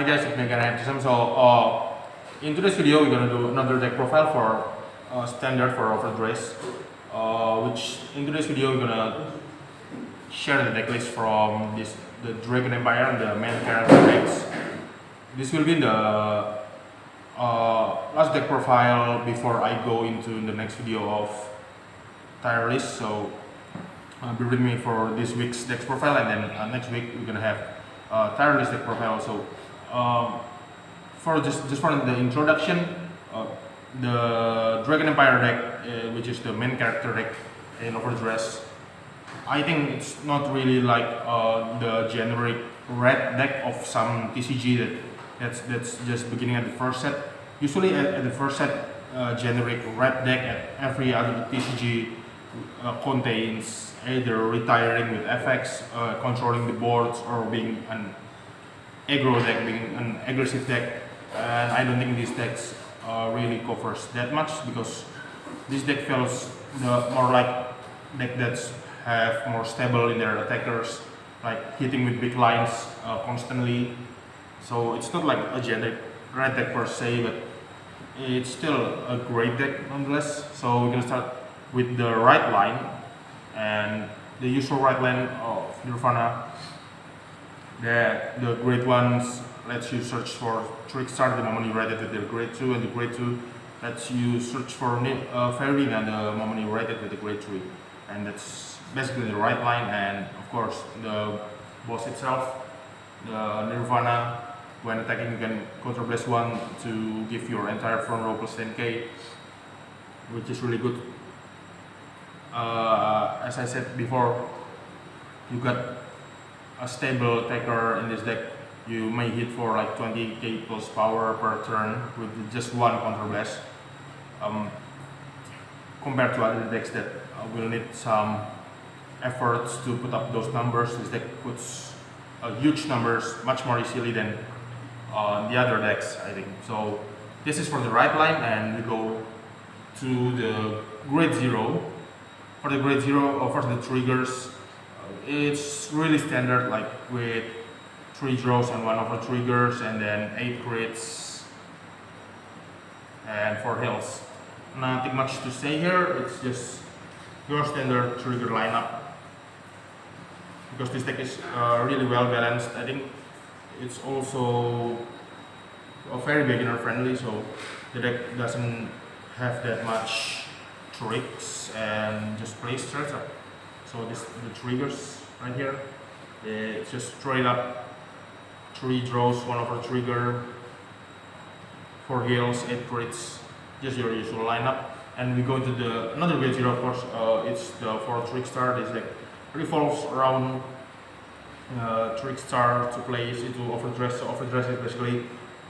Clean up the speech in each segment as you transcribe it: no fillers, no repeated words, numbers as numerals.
Hi guys, it's Megan and so in today's video we're gonna do another deck profile for standard for Overdress, which in today's video we're gonna share the deck list from the Dragon Empire and the main character decks. This will be the last deck profile before I go into the next video of tier list. So be with me for this week's deck profile, and then next week we're gonna have tier list deck profile. So for just for the introduction, the Dragon Empire deck, which is the main character deck in Overdress, I think it's not really like the generic red deck of some TCG that's just beginning at the first set. Usually at the first set, generic red deck at every other TCG contains either retiring with FX, controlling the boards, or being an aggro deck, being an aggressive deck. And I don't think this deck really covers that much, because this deck feels more like deck that's have more stable in their attackers, like hitting with big lines constantly. So it's not like a generic red deck per se, but it's still a great deck nonetheless. So we're gonna start with the right line, and the usual right line of Nirvana. The great ones lets you search for Trickstar the moment you write it with the grade 2, and the grade 2 lets you search for Vairina the moment you write it with the grade 3. And that's basically the right line. And of course the boss itself, the Nirvana, when attacking you can counterblast 1 to give your entire front row plus 10k, which is really good. As I said before, you got a stable attacker in this deck. You may hit for like 20k plus power per turn with just 1 counterblast, compared to other decks that will need some efforts to put up those numbers. This deck puts huge numbers much more easily than the other decks, I think. So this is for the right line, and we go to the grade 0. For the grade 0, for the triggers, it's really standard, like with 3 draws and 1 over triggers, and then 8 crits and 4 heals. Nothing much to say here. It's just your standard trigger lineup, because this deck is really well balanced. I think it's also very beginner friendly, so the deck doesn't have that much tricks and just play straight up. So the triggers right here, it's just straight up 3 draws, 1 over trigger, 4 heals, 8 crits, just your usual lineup. And we go to the another grade 0, of course. It's the for Trickstar. This deck revolves around Trickstar to play into Overdress. So Overdress is basically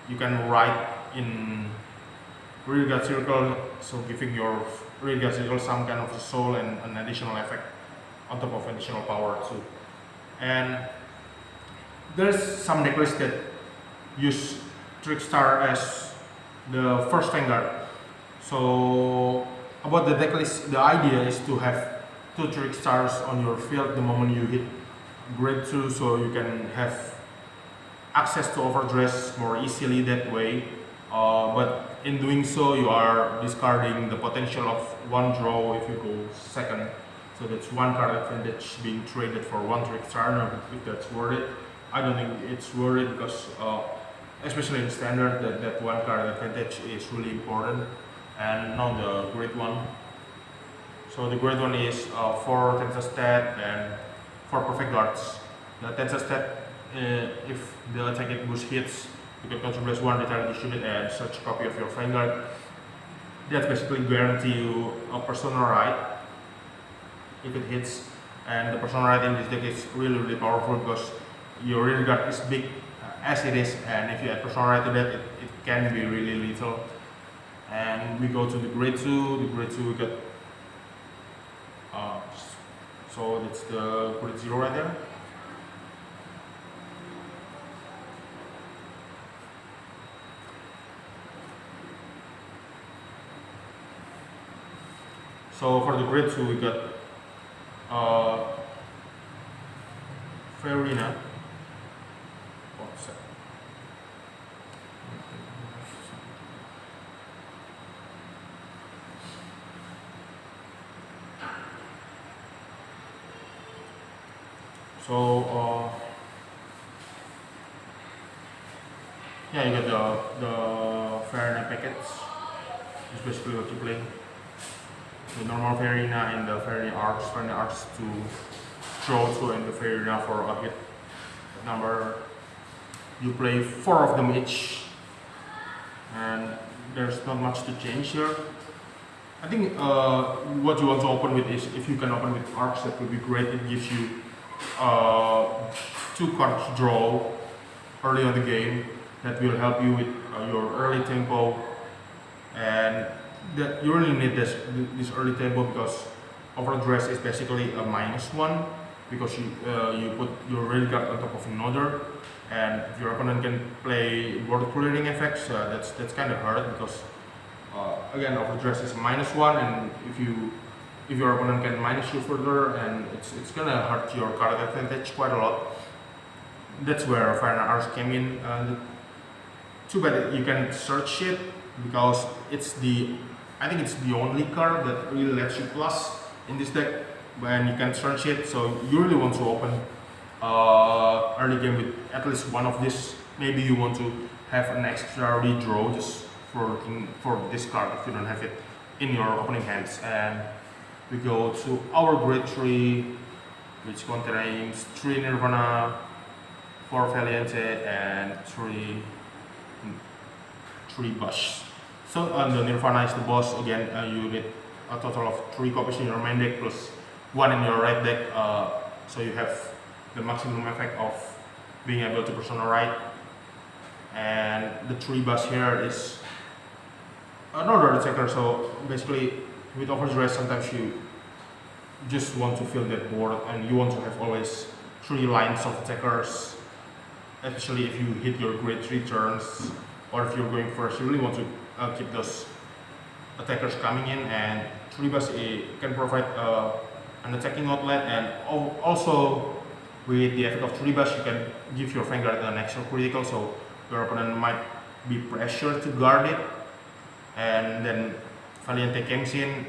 you can write in rear guard circle, so giving your rear guard circle some kind of soul and an additional effect on top of additional power too. And there's some decklists that use Trickstar as the first Vanguard. So about the decklist, the idea is to have 2 Trickstars on your field the moment you hit grade 2, so you can have access to Overdress more easily that way. But in doing so, you are discarding the potential of 1 draw if you go second. So that's 1 card advantage being traded for 1 Trickstar. Now, if that's worth it, I don't think it's worth it, because especially in standard, that 1 card advantage is really important. And now the grade 1. So the grade 1 is 4 Tensa stat and 4 perfect guards. The Tensa stat, if the attack boost hits, you can counterblast 1, return to shoot it, and search a copy of your Vanguard. That's basically guarantee you a Persona Right if it hits. And the Persona Right in this deck is really powerful, because your rear guard is big as it is, and if you add Persona Right to that, it can be really lethal. And we go to the grade 2. The grade 2 we got, so that's the grade 0 right there. So for the grade 2 we got Vairina So yeah, you got the Vairina package. It's basically what you play. The normal Vairina and the Vairina arcs to draw to, and the Vairina for a hit number. You play 4 of them each, and there's not much to change here. I think what you want to open with is, if you can open with arcs, that would be great. It gives you 2 cards draw early on the game that will help you with your early tempo, and that you really need this early tempo, because Overdress is basically a -1, because you put your rail guard on top of another, and if your opponent can play board clearing effects, that's kind of hard, because again, Overdress is a -1, and if your opponent can minus you further, and it's gonna hurt your card advantage quite a lot. That's where Vairina Arcs came in. Too bad that you can search it, because I think it's the only card that really lets you plus in this deck when you can search it. So you really want to open early game with at least one of this. Maybe you want to have an extra redraw just for this card if you don't have it in your opening hands. And we go to our grade 3, which contains 3 Nirvana, 4 Valiente, and 3 Bush. So the Nirvana is the boss. Again, you need a total of 3 copies in your main deck plus 1 in your right deck, so you have the maximum effect of being able to persona right. And the 3 Bush here is another attacker. So basically, with Overdress, sometimes you just want to fill that board, and you want to have always 3 lines of attackers, especially if you hit your grade 3 turns, or if you're going first. You really want to keep those attackers coming in, and 3 Bush can provide an attacking outlet, and also with the effect of 3 Bush, you can give your Vanguard an extra critical, so your opponent might be pressured to guard it. And then Valiente comes in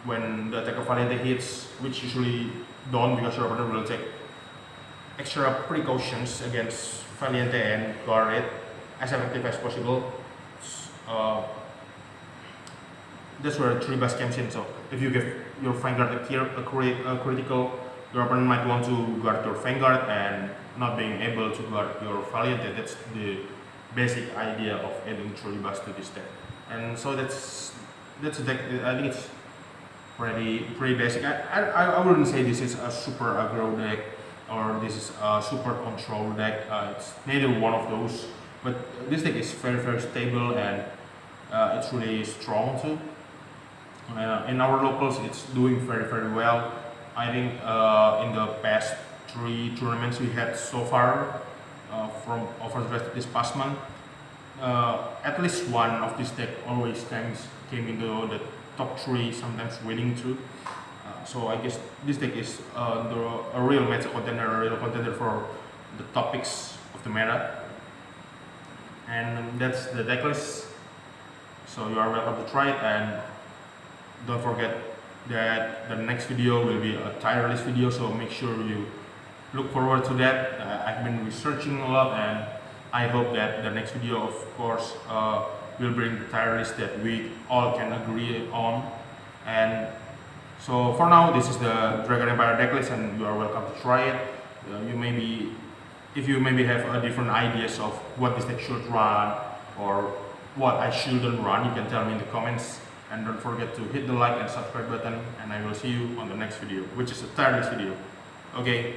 when the attack of Valiente hits, which usually don't, because your opponent will take extra precautions against Valiente and guard it as effective as possible. That's where 3 Bush comes in. So if you give your Vanguard a critical, your opponent might want to guard your Vanguard and not being able to guard your Valiente. That's the basic idea of adding 3 Bush to this deck. And so that's a deck. I think it's pretty basic. I wouldn't say this is a super aggro deck or this is a super control deck. It's neither one of those. But this deck is very stable, and it's really strong too. In our locals, it's doing very well. I think in the past 3 tournaments we had so far from Overdress this past month, at least one of this deck always came into the top 3, sometimes winning too. So I guess this deck is a real meta contender, a real contender for the top picks of the meta. And that's the deck list. So you are welcome to try it, and don't forget that the next video will be a tier list video, so make sure you look forward to that. I've been researching a lot, and I hope that the next video, of course, will bring the tier list that we all can agree on. And so for now, this is the Dragon Empire deck list, and you are welcome to try it. If you maybe have different ideas of what this deck should run or what I shouldn't run, you can tell me in the comments. And don't forget to hit the like and subscribe button, and I will see you on the next video, which is a tier list video. Okay.